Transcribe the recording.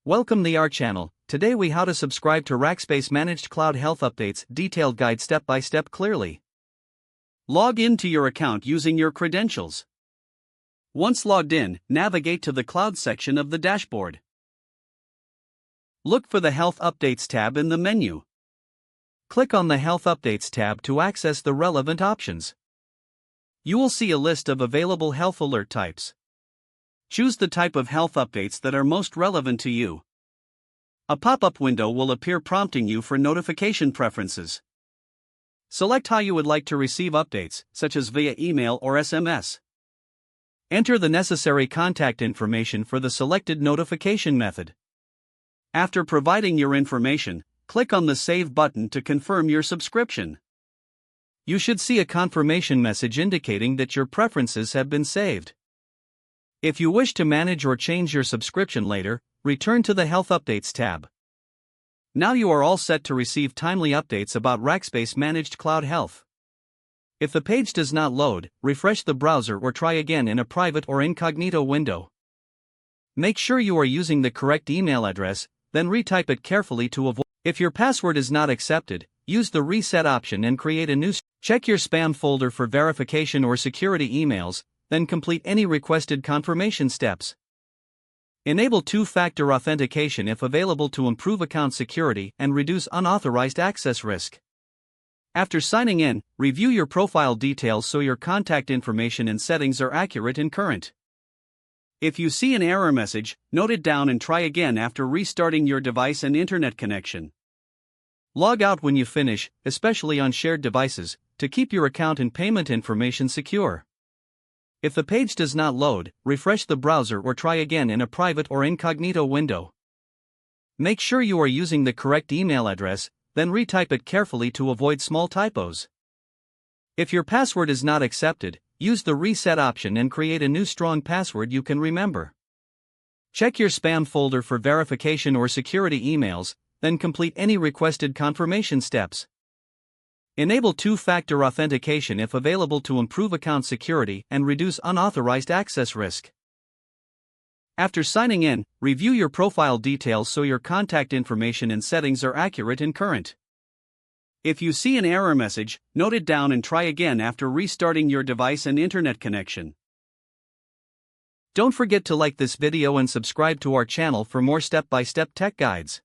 Welcome to our channel. Today we how to subscribe to Rackspace Managed Cloud Health Updates, detailed guide step by step clearly. Log into your account using your credentials. Once logged in, navigate to the Cloud section of the dashboard. Look for the Health Updates tab in the menu. Click on the Health Updates tab to access the relevant options. You will see a list of available health alert types. Choose the type of health updates that are most relevant to you. A pop-up window will appear prompting you for notification preferences. Select how you would like to receive updates, such as via email or SMS. Enter the necessary contact information for the selected notification method. After providing your information, click on the Save button to confirm your subscription. You should see a confirmation message indicating that your preferences have been saved. If you wish to manage or change your subscription later, return to the Health Updates tab. Now you are all set to receive timely updates about Rackspace Managed Cloud Health. If the page does not load, refresh the browser or try again in a private or incognito window. Make sure you are using the correct email address, then retype it carefully to avoid. If your password is not accepted, use the reset option and create a new. Check your spam folder for verification or security emails, then complete any requested confirmation steps. Enable two-factor authentication if available to improve account security and reduce unauthorized access risk. After signing in, review your profile details so your contact information and settings are accurate and current. If you see an error message, note it down and try again after restarting your device and internet connection. Log out when you finish, especially on shared devices, to keep your account and payment information secure. If the page does not load, refresh the browser or try again in a private or incognito window. Make sure you are using the correct email address, then retype it carefully to avoid small typos. If your password is not accepted, use the reset option and create a new strong password you can remember. Check your spam folder for verification or security emails, then complete any requested confirmation steps. Enable two-factor authentication if available to improve account security and reduce unauthorized access risk. After signing in, review your profile details so your contact information and settings are accurate and current. If you see an error message, note it down and try again after restarting your device and internet connection. Don't forget to like this video and subscribe to our channel for more step-by-step tech guides.